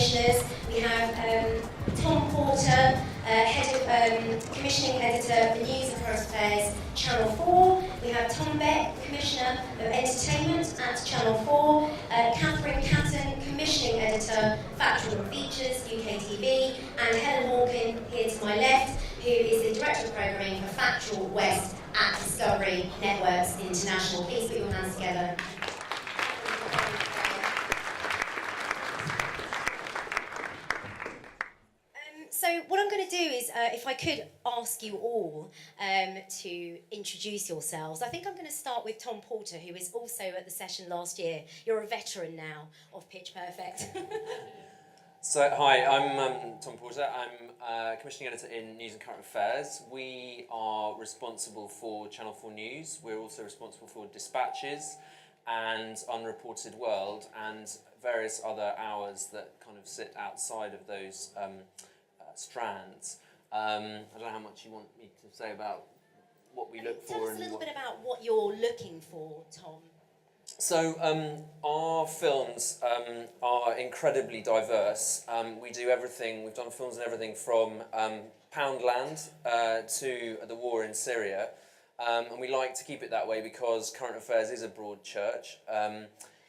commissioners. We have Tom Porter, Head of Commissioning Editor for News and Current Affairs, Channel 4. We have Tom Beck, Commissioner of Entertainment at Channel 4. Catherine Catton, Commissioning Editor, Factual and Features, UK TV. And Helen Hawken, here to my left, who is the Director of Programming for Factual West at Discovery Networks International. Please put your hands together. So what I'm going to do is, if I could ask you all to introduce yourselves. I think I'm going to start with Tom Porter, who was also at the session last year. You're a veteran now of Pitch Perfect. So, hi, I'm Tom Porter. I'm Commissioning Editor in News and Current Affairs. We are responsible for Channel 4 News. We're also responsible for Dispatches and Unreported World and various other hours that kind of sit outside of those strands. I don't know how much you want me to say about what we look for. Tell us a little bit about what you're looking for, Tom. So our films are incredibly diverse. We do everything, we've done films and everything from Poundland to the war in Syria. And we like to keep it that way because Current Affairs is a broad church.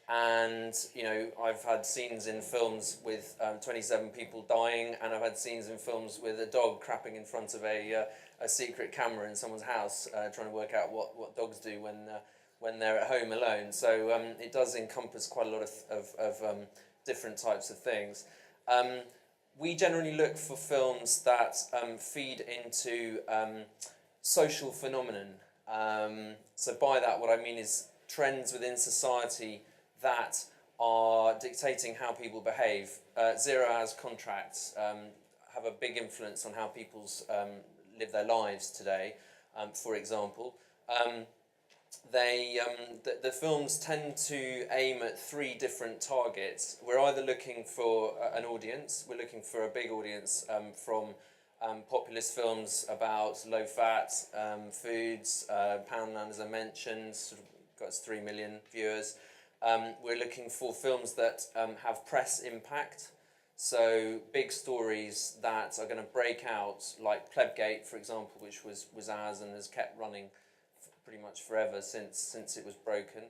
And, you know, I've had scenes in films with 27 people dying, and I've had scenes in films with a dog crapping in front of a secret camera in someone's house, trying to work out what dogs do when they're at home alone. So it does encompass quite a lot of different types of things. We generally look for films that feed into social phenomenon. So by that, what I mean is trends within society that are dictating how people behave. Zero Hours contracts have a big influence on how people live their lives today, for example. The films tend to aim at three different targets. We're either looking for an audience, we're looking for a big audience from populist films about low-fat foods, Poundland, as I mentioned, sort of got us 3 million viewers. We're looking for films that have press impact, so big stories that are going to break out, like Plebgate, for example, which was ours and has kept running pretty much forever since it was broken.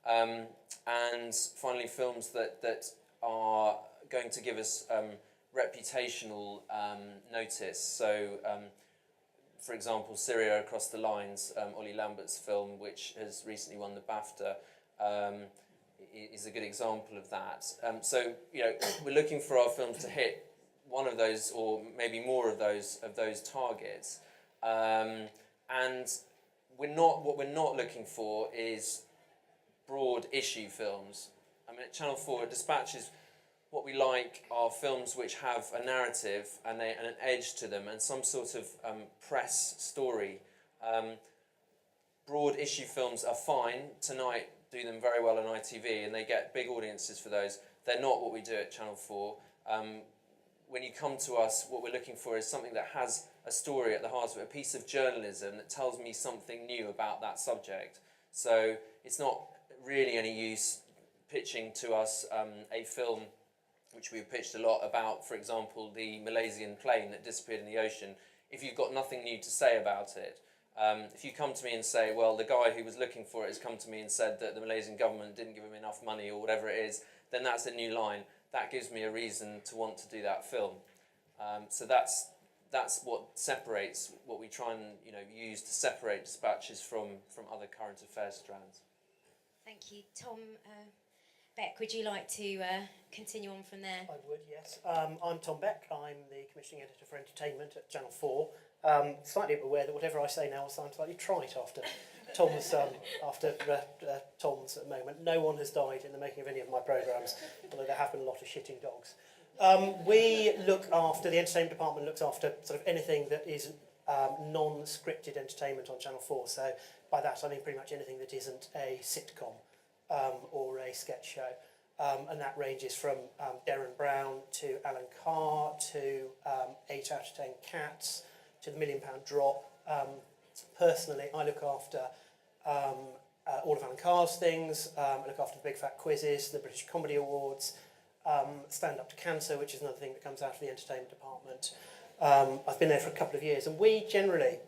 And finally, films that are going to give us reputational notice. So, for example, Syria Across the Lines, Ollie Lambert's film, which has recently won the BAFTA, is a good example of that. So, you know, we're looking for our films to hit one of those, or maybe more of those targets. And what we're not looking for is broad issue films. I mean, at Channel 4, Dispatches, what we like are films which have a narrative and an edge to them and some sort of press story. Broad issue films are fine. Tonight do them very well on ITV and they get big audiences for those. They're not what we do at Channel 4. When you come to us, what we're looking for is something that has a story at the heart of it, a piece of journalism that tells me something new about that subject. So it's not really any use pitching to us a film which we've pitched a lot about, for example, the Malaysian plane that disappeared in the ocean, if you've got nothing new to say about it. If you come to me and say, well, the guy who was looking for it has come to me and said that the Malaysian government didn't give him enough money or whatever it is, then that's a new line. That gives me a reason to want to do that film. So that's what separates, what we try and use to separate Dispatches from other current affairs strands. Thank you. Tom, Beck, would you like to continue on from there? I would, yes. I'm Tom Beck. I'm the Commissioning Editor for Entertainment at Channel 4. Slightly aware that whatever I say now will sound slightly trite after Tom's Tom's at the moment. No one has died in the making of any of my programmes, although there have been a lot of shitting dogs. We look after, the entertainment department looks after sort of anything that is non-scripted entertainment on Channel 4. So by that I mean pretty much anything that isn't a sitcom or a sketch show. And that ranges from Derren Brown to Alan Carr to 8 out of 10 Cats to the £1 Million Drop. Personally, I look after all of Alan Carr's things. I look after the Big Fat Quizzes, the British Comedy Awards, Stand Up to Cancer, which is another thing that comes out of the entertainment department. I've been there for a couple of years, and we generally,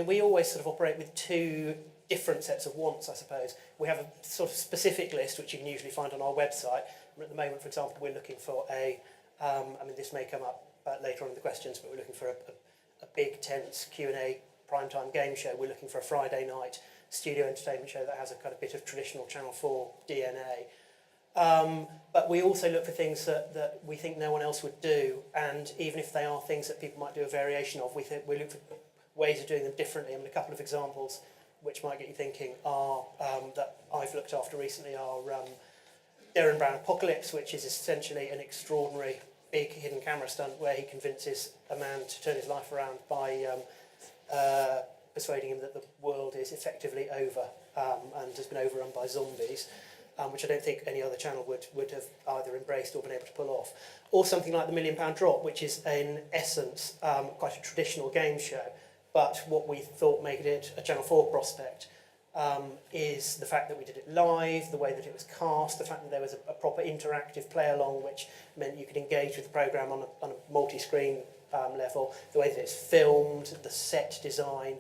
we always sort of operate with two different sets of wants, I suppose. We have a sort of specific list, which you can usually find on our website. At the moment, for example, we're looking for this may come up later on in the questions, but we're looking for a big, tense Q&A primetime game show. We're looking for a Friday night studio entertainment show that has a kind of bit of traditional Channel 4 DNA. But we also look for things that we think no one else would do, and even if they are things that people might do a variation of, we look for ways of doing them differently. A couple of examples which might get you thinking are that I've looked after recently are Darren Brown Apocalypse, which is essentially an extraordinary big hidden camera stunt where he convinces a man to turn his life around by persuading him that the world is effectively over and has been overrun by zombies, which I don't think any other channel would have either embraced or been able to pull off. Or something like the £1 Million Drop, which is in essence quite a traditional game show, but what we thought made it a Channel 4 prospect is the fact that we did it live, the way that it was cast, the fact that there was a proper interactive play-along, which meant you could engage with the programme on a multi-screen level, the way that it's filmed, the set design,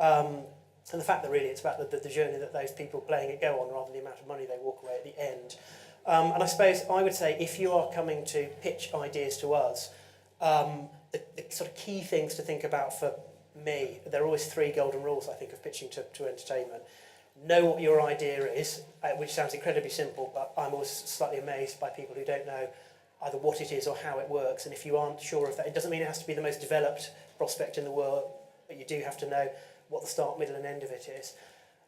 and the fact that really it's about the journey that those people playing it go on rather than the amount of money they walk away at the end. And I suppose I would say if you are coming to pitch ideas to us, the sort of key things to think about for me, there are always 3 golden rules, I think, of pitching to entertainment. Know what your idea is, which sounds incredibly simple, but I'm always slightly amazed by people who don't know either what it is or how it works. And if you aren't sure of that, it doesn't mean it has to be the most developed prospect in the world, but you do have to know what the start, middle and end of it is.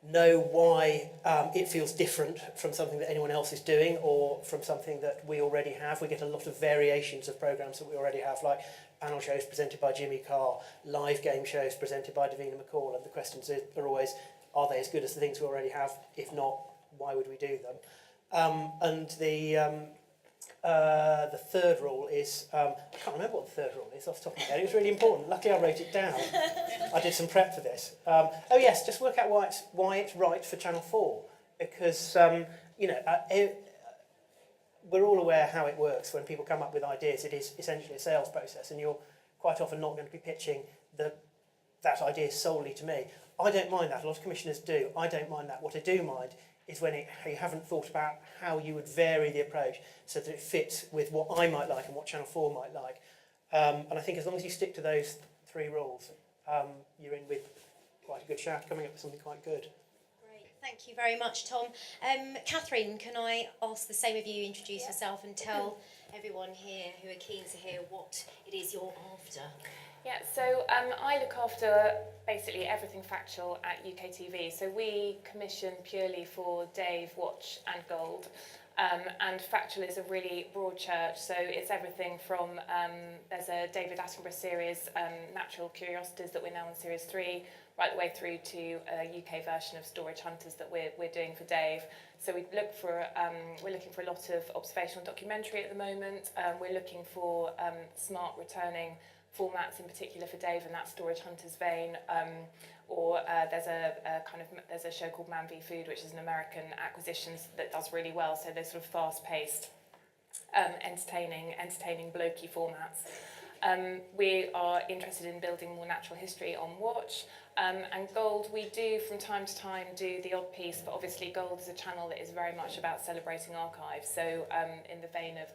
Know why it feels different from something that anyone else is doing or from something that we already have. We get a lot of variations of programmes that we already have, like panel shows presented by Jimmy Carr, live game shows presented by Davina McCall, and the questions are always, are they as good as the things we already have? If not, why would we do them? And the third rule is, I can't remember what the third rule is off the top of my head. It was really important. Luckily I wrote it down. I did some prep for this. Oh yes, just work out why it's right for Channel 4. Because, we're all aware how it works. When people come up with ideas, it is essentially a sales process, and you're quite often not going to be pitching that idea solely to me. I don't mind that. A lot of commissioners do. I don't mind that. What I do mind is when you haven't thought about how you would vary the approach so that it fits with what I might like and what Channel 4 might like. And I think as long as you stick to those 3 rules, you're in with quite a good shot, coming up with something quite good. Thank you very much, Tom. Catherine, can I ask the same of you, introduce yourself and tell everyone here who are keen to hear what it is you're after? Yeah, so I look after basically everything factual at UKTV. So we commission purely for Dave, Watch and Gold. And Factual is a really broad church, so it's everything from, there's a David Attenborough series, Natural Curiosities, that we're now on series 3, right the way through to a UK version of Storage Hunters that we're doing for Dave. So we're looking for a lot of observational documentary at the moment. We're looking for smart returning formats in particular for Dave, and that Storage Hunters vein. Or there's a show called Man v Food, which is an American acquisition that does really well. So they're sort of fast-paced, entertaining blokey formats. We are interested in building more natural history on Watch. And Gold, we do from time to time do the odd piece, but obviously Gold is a channel that is very much about celebrating archives. So in the vein of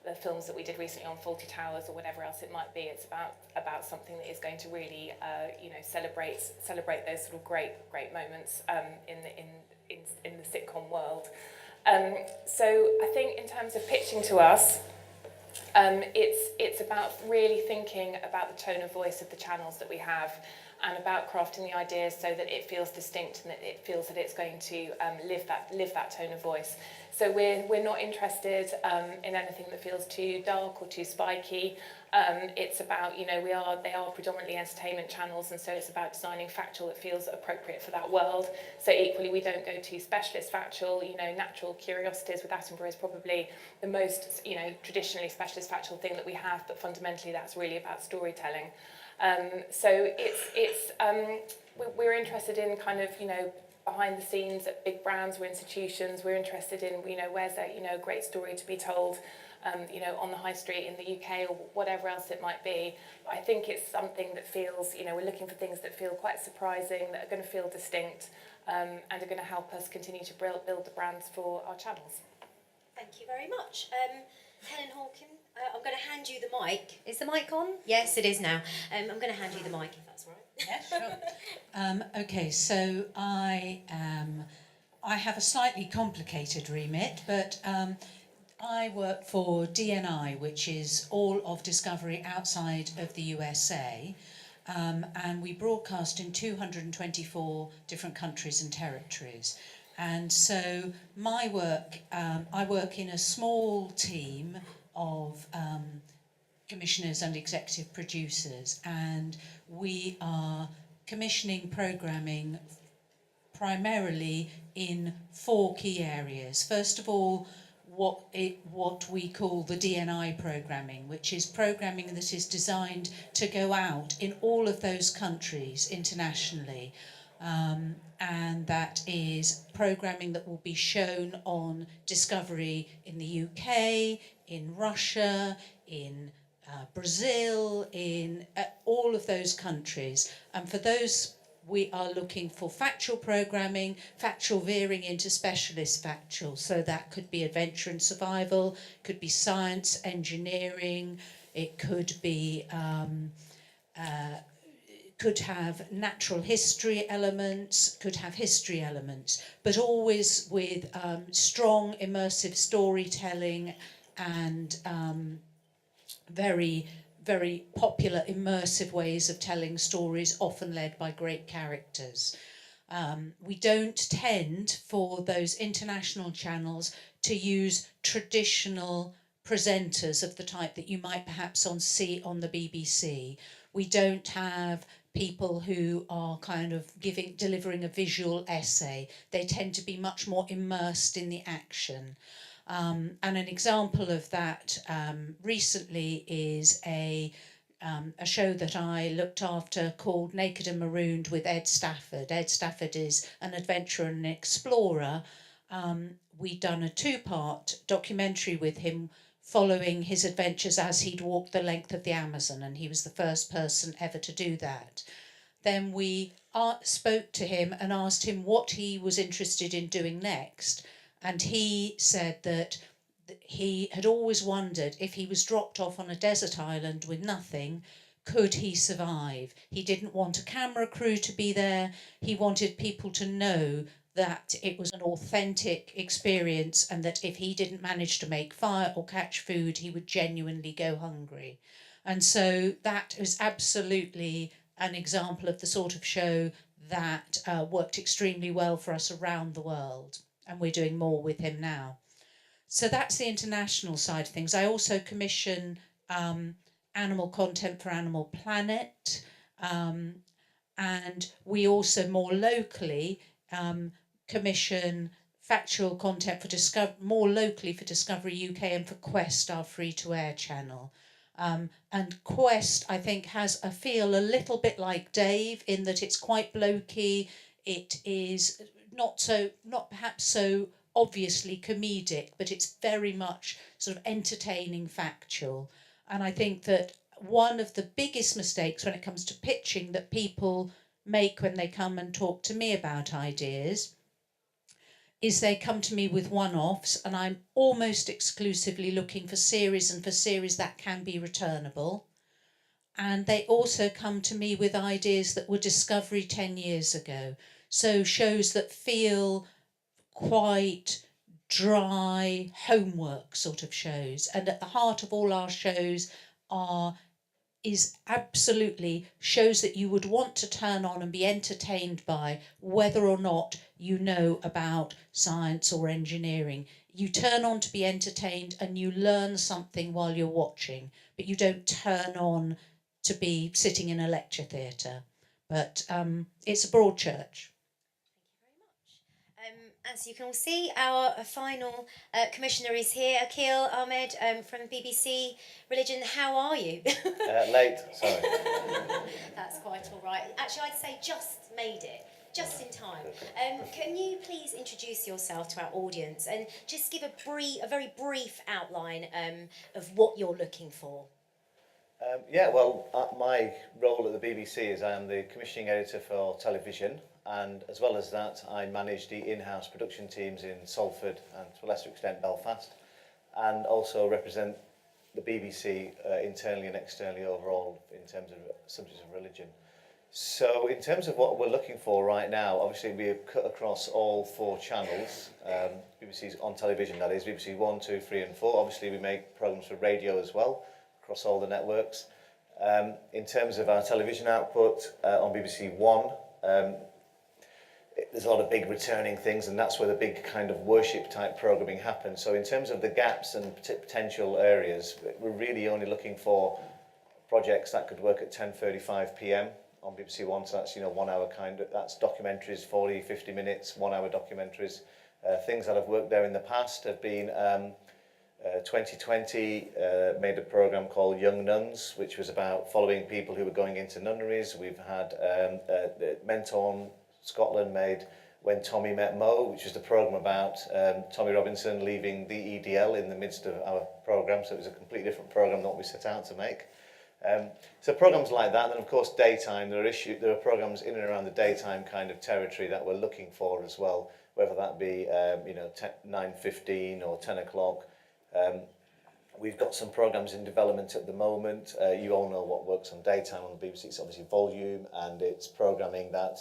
the films that we did recently on Fawlty Towers or whatever else it might be, it's about something that is going to really celebrate those sort of great moments in the sitcom world. So I think in terms of pitching to us, it's about really thinking about the tone of voice of the channels that we have, and about crafting the ideas so that it feels distinct and that it feels that it's going to live that tone of voice. So we're not interested in anything that feels too dark or too spiky. It's about, they are predominantly entertainment channels, and so it's about designing factual that feels appropriate for that world. So equally, we don't go to specialist factual. Natural Curiosities with Attenborough is probably the most, traditionally specialist factual thing that we have, but fundamentally that's really about storytelling. So we're interested in kind of, behind the scenes at big brands or institutions. We're interested in, where's there, a great story to be told, on the high street in the UK or whatever else it might be. But I think it's something that feels, we're looking for things that feel quite surprising, that are going to feel distinct, and are going to help us continue to build the brands for our channels. Thank you very much. Helen Hawken, I'm going to hand you the mic. Is the mic on? Yes, it is now. I'm going to hand you the mic, if that's all right. Yeah, sure. Okay, so I have a slightly complicated remit, but I work for DNI, which is all of Discovery outside of the USA, and we broadcast in 224 different countries and territories. And so my work, I work in a small team of commissioners and executive producers, and we are commissioning programming primarily in 4 key areas. First of all, what we call the DNI programming, which is programming that is designed to go out in all of those countries internationally. And that is programming that will be shown on Discovery in the UK, in Russia, in Brazil, in all of those countries. And for those, we are looking for factual programming, factual veering into specialist factual. So that could be adventure and survival, could be science, engineering, it could be could have natural history elements, could have history elements, but always with strong immersive storytelling and very, very popular immersive ways of telling stories, often led by great characters. We don't tend, for those international channels, to use traditional presenters of the type that you might perhaps see on the BBC. We don't have people who are kind of delivering a visual essay. They tend to be much more immersed in the action. And an example of that recently is a show that I looked after called Naked and Marooned with Ed Stafford. Ed Stafford is an adventurer and an explorer. We'd done a 2-part documentary with him following his adventures as he'd walked the length of the Amazon, and he was the first person ever to do that. Then we spoke to him and asked him what he was interested in doing next, and he said that he had always wondered if he was dropped off on a desert island with nothing, could he survive? He didn't want a camera crew to be there. He wanted people to know that it was an authentic experience and that if he didn't manage to make fire or catch food, he would genuinely go hungry. And so that is absolutely an example of the sort of show that worked extremely well for us around the world. And we're doing more with him now. So that's the international side of things. I also commission animal content for Animal Planet. And we also more locally commission factual content for more locally for Discovery UK and for Quest, our free-to-air channel. And Quest, I think, has a feel a little bit like Dave in that it's quite blokey. It is not perhaps so obviously comedic, but it's very much sort of entertaining, factual. And I think that one of the biggest mistakes when it comes to pitching that people make when they come and talk to me about ideas is they come to me with one-offs, and I'm almost exclusively looking for series and for series that can be returnable. And they also come to me with ideas that were Discovery 10 years ago. So shows that feel quite dry, homework sort of shows. And at the heart of all our shows is absolutely shows that you would want to turn on and be entertained by, whether or not you know about science or engineering. You turn on to be entertained and you learn something while you're watching, but you don't turn on to be sitting in a lecture theatre. But it's a broad church. As you can all see, our final commissioner is here, Akhil Ahmed from BBC Religion. How are you? Late, sorry. That's quite all right. Actually, I'd say just made it. Just in time. Can you please introduce yourself to our audience and just give a very brief outline of what you're looking for? My role at the BBC is I am the commissioning editor for television, and as well as that, I manage the in-house production teams in Salford and to a lesser extent Belfast, and also represent the BBC internally and externally overall in terms of subjects of religion. So in terms of what we're looking for right now, obviously we've cut across all 4 channels, BBC's on television, that is, BBC 1, 2, 3 and 4. Obviously we make programmes for radio as well, across all the networks. In terms of our television output on BBC 1, there's a lot of big returning things, and that's where the big kind of worship type programming happens. So in terms of the gaps and potential areas, we're really only looking for projects that could work at 10:35 p.m. on BBC 1, so that's 1 hour that's documentaries, 40, 50 minutes, 1 hour documentaries. Things that have worked there in the past have been 2020 made a programme called Young Nuns, which was about following people who were going into nunneries. We've had Menton, Scotland made When Tommy Met Mo, which was the programme about Tommy Robinson leaving the EDL in the midst of our programme, so it was a completely different programme than what we set out to make. So programmes like that, and then of course daytime, there are programmes in and around the daytime kind of territory that we're looking for as well, whether that be 9:15 or 10 o'clock. We've got some programmes in development at the moment. You all know what works on daytime on the BBC. It's obviously volume, and it's programming that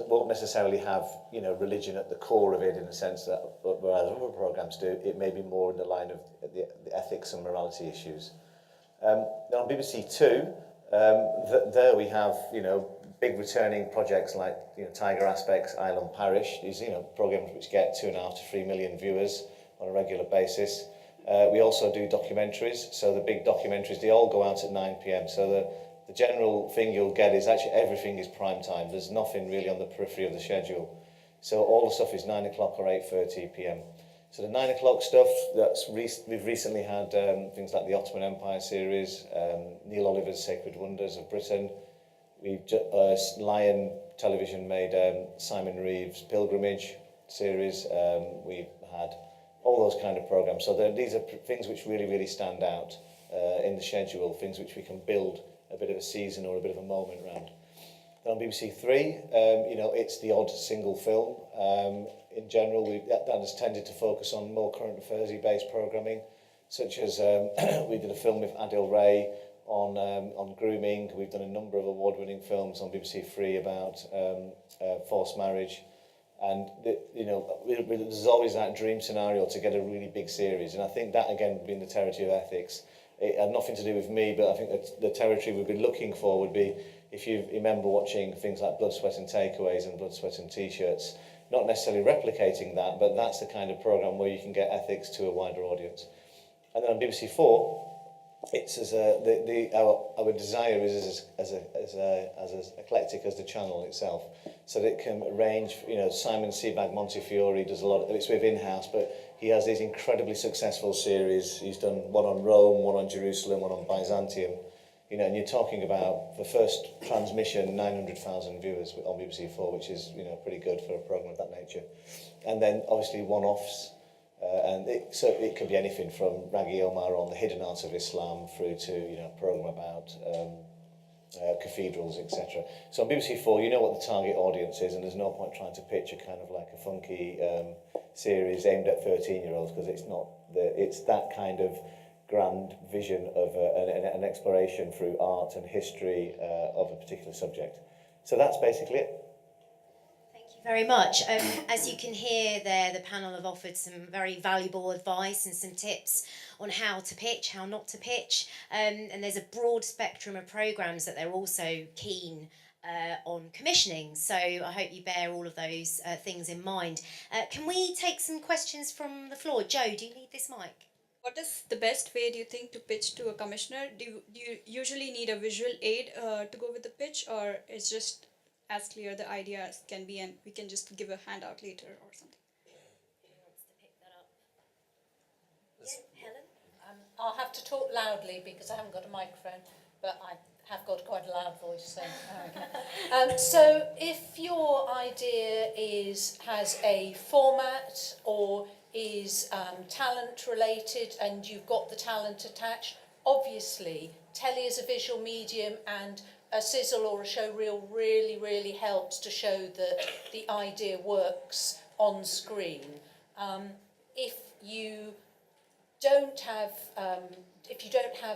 won't necessarily have religion at the core of it, in a sense that, whereas other programmes do, it may be more in the line of the ethics and morality issues. Now on BBC Two, there we have big returning projects like Tiger Aspects, Island Parish. These programmes which get 2.5 to 3 million viewers on a regular basis. We also do documentaries, so the big documentaries, they all go out at 9 p.m. So the general thing you'll get is actually everything is prime time. There's nothing really on the periphery of the schedule. So all the stuff is 9 o'clock or 8:30 p.m. So the 9 o'clock stuff, we've recently had things like the Ottoman Empire series, Neil Oliver's Sacred Wonders of Britain. Lion Television made Simon Reeves' Pilgrimage series. We've had all those kind of programmes. So these are things which really, really stand out in the schedule, things which we can build a bit of a season or a bit of a moment around. Then on BBC Three, it's the odd single film. In general, that has tended to focus on more current affairs-based programming, such as we did a film with Adil Ray on grooming. We've done a number of award-winning films on BBC Three about forced marriage. And there's always that dream scenario to get a really big series, and I think that again being the territory of ethics, it had nothing to do with me, but I think that the territory we'd be looking for would be, if you remember watching things like Blood, Sweat and Takeaways and Blood, Sweat and T-shirts, not necessarily replicating that, but that's the kind of programme where you can get ethics to a wider audience. And then on BBC Four, it's our desire is as eclectic as the channel itself, so that it can range. Simon Sebag Montefiore does a lot. It's with in-house, but he has these incredibly successful series. He's done one on Rome, one on Jerusalem, one on Byzantium. And you're talking about the first transmission 900,000 viewers on BBC Four, which is pretty good for a programme of that nature. And then obviously one-offs. And it could be anything from Raghi Omar on the hidden art of Islam through to a programme about cathedrals, etc. So on BBC Four, you know what the target audience is, and there's no point trying to pitch a kind of like a funky series aimed at 13-year-olds, because it's that kind of grand vision of an exploration through art and history of a particular subject. So that's basically it. Very much. As you can hear there, the panel have offered some very valuable advice and some tips on how to pitch, how not to pitch. And there's a broad spectrum of programmes that they're also keen on commissioning. So I hope you bear all of those things in mind. Can we take some questions from the floor? Joe, do you need this mic? What is the best way, do you think, to pitch to a commissioner? Do you usually need a visual aid to go with the pitch, or it's just as clear the idea as can be and we can just give a handout later or something? Who wants to pick that up? Yeah, Helen? I'll have to talk loudly because I haven't got a microphone, but I have got quite a loud voice, so okay. So if your idea has a format or is talent related and you've got the talent attached, obviously telly is a visual medium, and a sizzle or a show reel really helps to show that the idea works on screen. If you don't have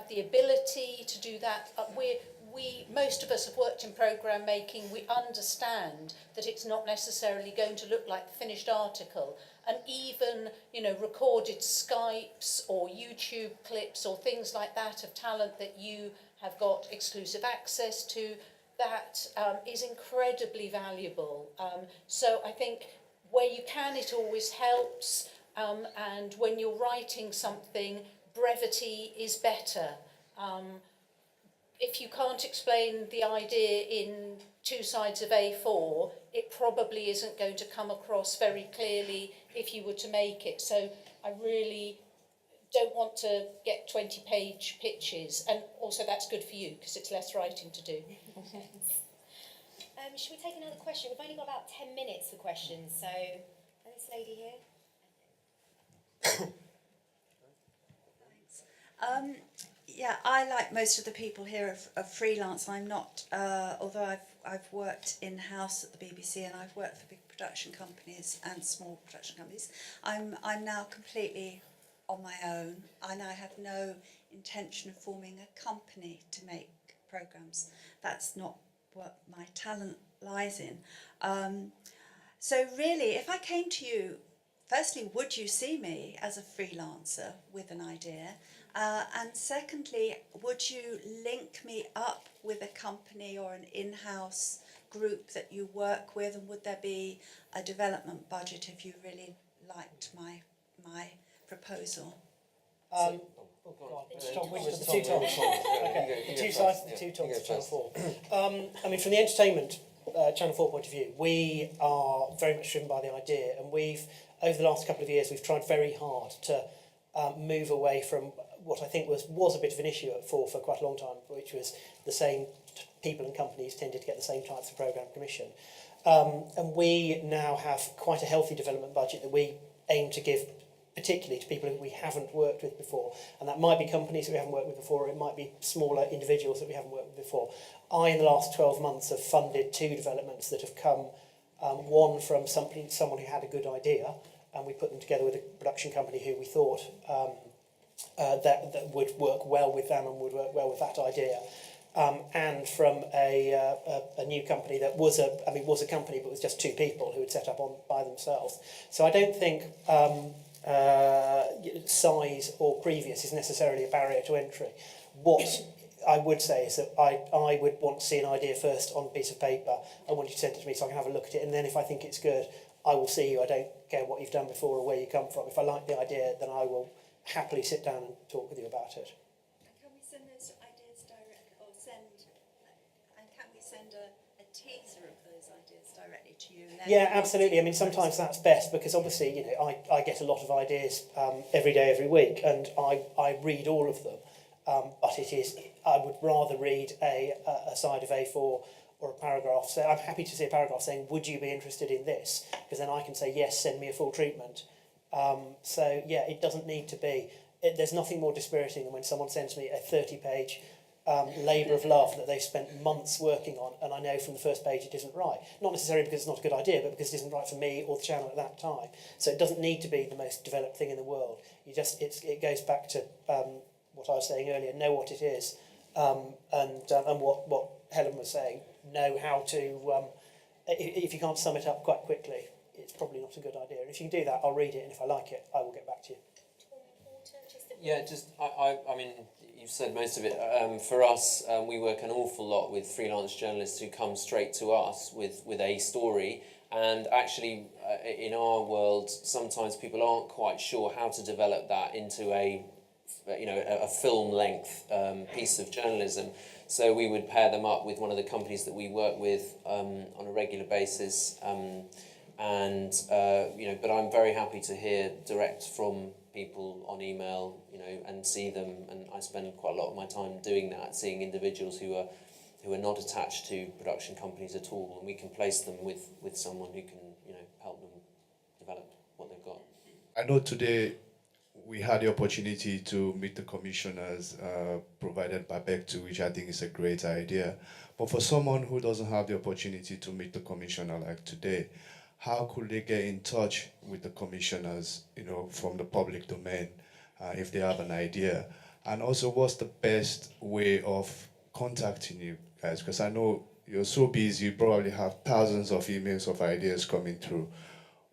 the ability to do that, most of us have worked in programme making. We understand that it's not necessarily going to look like the finished article, and even recorded Skypes or YouTube clips or things like that of talent that you have got exclusive access to, that is incredibly valuable. So I think where you can, it always helps. And when you're writing something, brevity is better. If you can't explain the idea in 2 sides of A4, it probably isn't going to come across very clearly if you were to make it. So I really don't want to get 20-page pitches, and also that's good for you because it's less writing to do. Should we take another question? We've only got about 10 minutes for questions, so this lady here. Yeah, I, like most of the people here, are freelance. I'm not, although I've worked in-house at the BBC and I've worked for big production companies and small production companies, I'm now completely on my own, and I have no intention of forming a company to make programmes. That's not what my talent lies in. So really, if I came to you, firstly, would you see me as a freelancer with an idea? And secondly, would you link me up with a company or an in-house group that you work with, and would there be a development budget if you really liked my proposal? The two Toms. Okay. The two sides of the two Toms of Channel 4. I mean, from the entertainment Channel 4 point of view, we are very much driven by the idea, and over the last couple of years, we've tried very hard to move away from what I think was a bit of an issue at 4 for quite a long time, which was the same people and companies tended to get the same types of programme commission. And we now have quite a healthy development budget that we aim to give particularly to people who we haven't worked with before. And that might be companies that we haven't worked with before, or it might be smaller individuals that we haven't worked with before. In the last 12 months, have funded 2 developments that have come, one from someone who had a good idea, and we put them together with a production company who we thought that would work well with them and would work well with that idea. And from a new company that was a company but was just 2 people who had set up by themselves. So I don't think size or previous is necessarily a barrier to entry. What I would say is that I would want to see an idea first on a piece of paper. I want you to send it to me so I can have a look at it, and then if I think it's good, I will see you. I don't care what you've done before or where you come from. If I like the idea, then I will happily sit down and talk with you about it. Can we send those ideas direct, or can we send a teaser of those ideas directly to you? And then Yeah, absolutely. I mean, sometimes that's best because obviously, I get a lot of ideas every day, every week, and I read all of them. But I would rather read a side of A4 or a paragraph. So I'm happy to see a paragraph saying, would you be interested in this? Because then I can say, yes, send me a full treatment. So yeah, it doesn't need to be. There's nothing more dispiriting than when someone sends me a 30-page labour of love that they've spent months working on, and I know from the first page it isn't right. Not necessarily because it's not a good idea, but because it isn't right for me or the channel at that time. So it doesn't need to be the most developed thing in the world. It goes back to what I was saying earlier. Know what it is, and what Helen was saying. Know how to. If you can't sum it up quite quickly, it's probably not a good idea. And if you can do that, I'll read it, and if I like it, I will get back to you. Yeah, I mean, you've said most of it. For us, we work an awful lot with freelance journalists who come straight to us with a story. And actually, in our world, sometimes people aren't quite sure how to develop that into a film-length piece of journalism. So we would pair them up with one of the companies that we work with on a regular basis. But I'm very happy to hear direct from people on email, you know, and see them. And I spend quite a lot of my time doing that, seeing individuals who are not attached to production companies at all, and we can place them with someone who can, you know, help them develop what they've got. I know today we had the opportunity to meet the commissioners provided by BEC2, which I think is a great idea. But for someone who doesn't have the opportunity to meet the commissioner like today, how could they get in touch with the commissioners, you know, from the public domain, if they have an idea? And also, what's the best way of contacting you guys? Because I know you're so busy, you probably have thousands of emails of ideas coming through.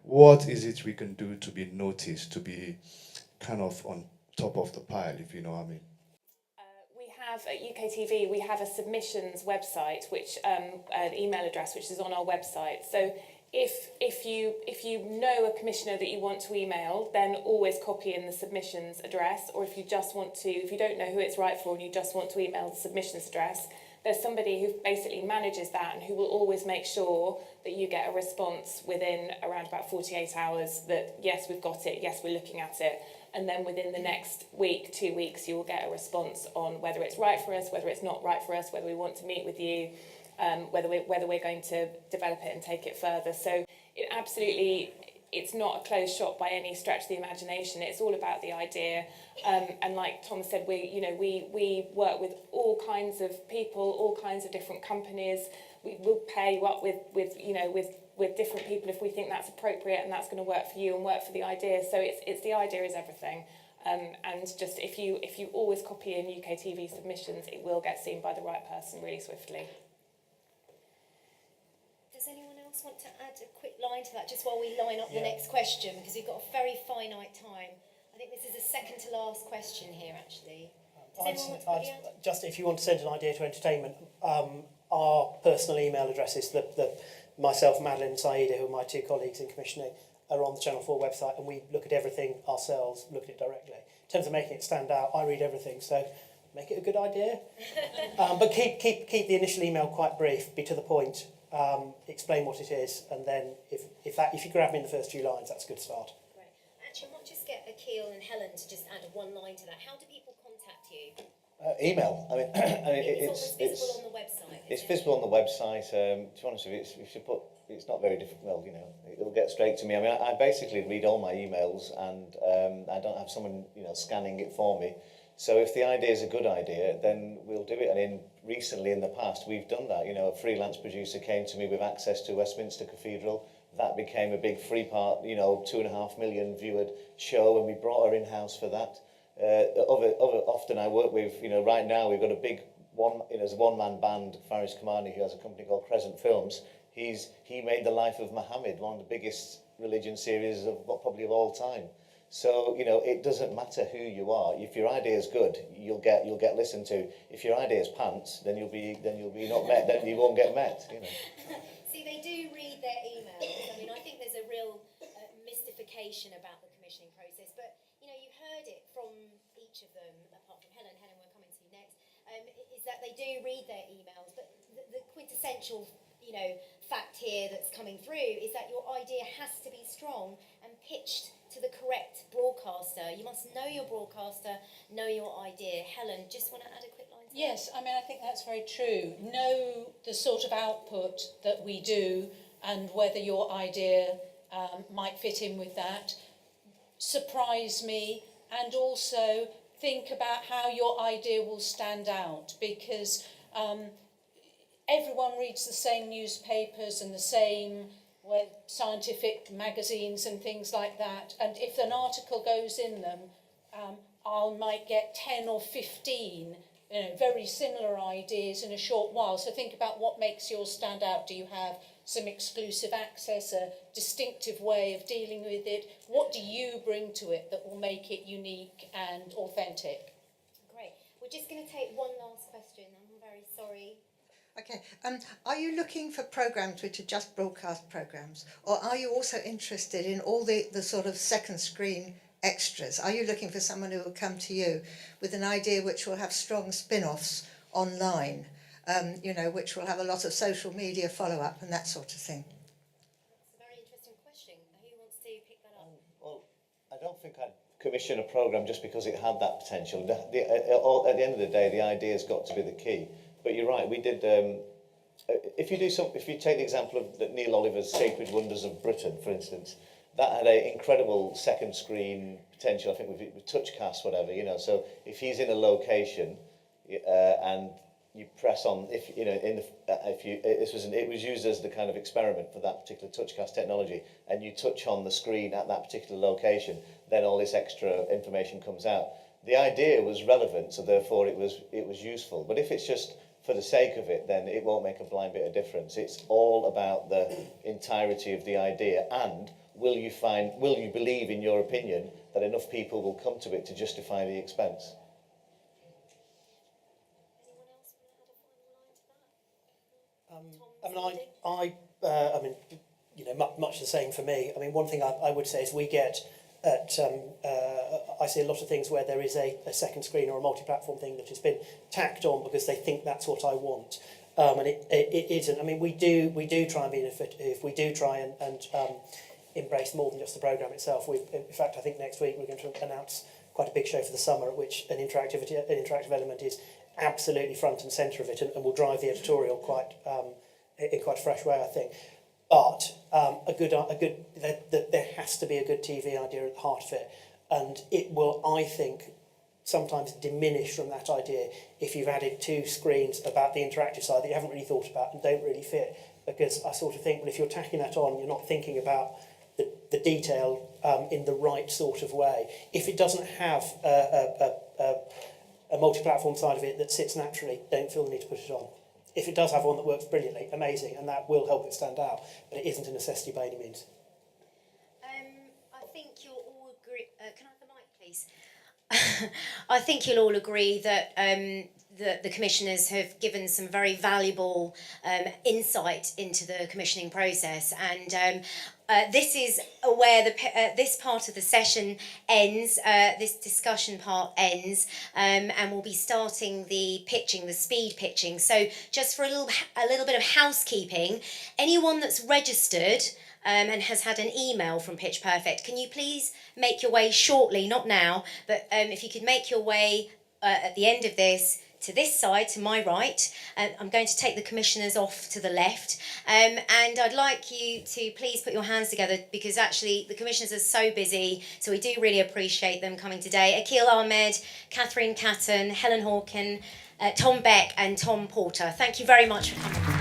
What is it we can do to be noticed, to be kind of on top of the pile, if you know what I mean? We have at UKTV, we have a submissions website, which an email address which is on our website. So if you know a commissioner that you want to email, then always copy in the submissions address. Or if you don't know who it's right for and you just want to email the submissions address, there's somebody who basically manages that and who will always make sure that you get a response within around about 48 hours that yes, we've got it, yes, we're looking at it. And then within the next week, 2 weeks, you will get a response on whether it's right for us, whether it's not right for us, whether we want to meet with you, whether we're going to develop it and take it further. So it's not a closed shop by any stretch of the imagination. It's all about the idea. And like Tom said, we work with all kinds of people, all kinds of different companies. We will pair you up with different people if we think that's appropriate and that's going to work for you and work for the idea. So it's the idea is everything. And just if you always copy in UKTV submissions, it will get seen by the right person really swiftly. Does anyone else want to add a quick line to that, just while we line up the next question, because we've got a very finite time. I think this is the second to last question here, actually. Just if you want to send an idea to entertainment, our personal email addresses, myself, Madeline and Saida, who are my two colleagues in commissioning, are on the Channel 4 website, and we look at everything ourselves, look at it directly. In terms of making it stand out, I read everything, so make it a good idea. But keep the initial email quite brief, be to the point, explain what it is, and then if you grab me in the first few lines, that's a good start. Great. Actually, I might just get Akil and Helen to just add one line to that. How do people contact you? Email. I mean, it's visible on the website. It's visible on the website. To be honest with you, it's not very difficult. Well, you know, it'll get straight to me. I mean, I basically read all my emails, and I don't have someone, you know, scanning it for me. So if the idea is a good idea, then we'll do it. And recently in the past, we've done that. You know, a freelance producer came to me with access to Westminster Cathedral. That became a big 2.5 million viewed show, and we brought her in-house for that. Often I work with, you know, right now we've got a big one-man band, Faris Kamani, who has a company called Crescent Films. He made The Life of Muhammad, one of the biggest religion series probably of all time. So, you know, it doesn't matter who you are. If your idea is good, you'll get listened to. If your idea is pants, then you'll be not met. Then you won't get met. You know. See, they do read their emails. I mean, I think there's a real mystification about the commissioning process. But you know, you've heard it from each of them, apart from Helen. Helen, we're coming to you next. Is that they do read their emails, but the quintessential, you know, fact here that's coming through is that your idea has to be strong and pitched to the correct broadcaster. You must know your broadcaster, know your idea. Helen, just want to add a quick line to that? Yes, I mean, I think that's very true. Know the sort of output that we do and whether your idea might fit in with that. Surprise me, and also think about how your idea will stand out, because everyone reads the same newspapers and the same scientific magazines and things like that, and if an article goes in them, I might get 10 or 15 very similar ideas in a short while. So think about what makes yours stand out. Do you have some exclusive access, a distinctive way of dealing with it? What do you bring to it that will make it unique and authentic? Great. We're just going to take one last question. I'm very sorry. Okay. Are you looking for programmes which are just broadcast programmes, or are you also interested in all the sort of second screen extras? Are you looking for someone who will come to you with an idea which will have strong spin-offs online, which will have a lot of social media follow-up and that sort of thing? That's a very interesting question. Who wants to pick that up? Well, I don't think I'd commission a programme just because it had that potential. At the end of the day, the idea's got to be the key. But you're right, we did. If you take the example of Neil Oliver's Sacred Wonders of Britain, for instance, that had an incredible second screen potential. I think with Touchcast, whatever, you know. So if he's in a location and you press on, it was used as the kind of experiment for that particular Touchcast technology, and you touch on the screen at that particular location, then all this extra information comes out. The idea was relevant, so therefore it was useful. But if it's just for the sake of it, then it won't make a blind bit of difference. It's all about the entirety of the idea, and will you believe, in your opinion, that enough people will come to it to justify the expense? Much the same for me. I mean, one thing I would say is we get at I see a lot of things where there is a second screen or a multi-platform thing that has been tacked on because they think that's what I want, and it isn't. I mean, we do try and be innovative. We do try and embrace more than just the programme itself. In fact, I think next week we're going to announce quite a big show for the summer, at which an interactive element is absolutely front and centre of it, and will drive the editorial in quite a fresh way, I think. But there has to be a good TV idea at the heart of it, and it will, I think, sometimes diminish from that idea if you've added 2 screens about the interactive side that you haven't really thought about and don't really fit. Because I sort of think, well, if you're tacking that on, you're not thinking about the detail in the right sort of way. If it doesn't have a multi-platform side of it that sits naturally, don't feel the need to put it on. If it does have one that works brilliantly, amazing, and that will help it stand out, but it isn't a necessity by any means. I think you'll all agree. Can I have the mic, please? I think you'll all agree that the commissioners have given some very valuable insight into the commissioning process, and this is where this part of the session ends. This discussion part ends, and we'll be starting the pitching, the speed pitching. So, just for a little bit of housekeeping, anyone that's registered and has had an email from Pitch Perfect, can you please make your way shortly, not now, but if you could make your way at the end of this to this side, to my right. I'm going to take the commissioners off to the left. And I'd like you to please put your hands together, because actually the commissioners are so busy, so we do really appreciate them coming today. Akil Ahmed, Catherine Catton, Helen Hawken, Tom Beck and Tom Porter. Thank you very much for coming.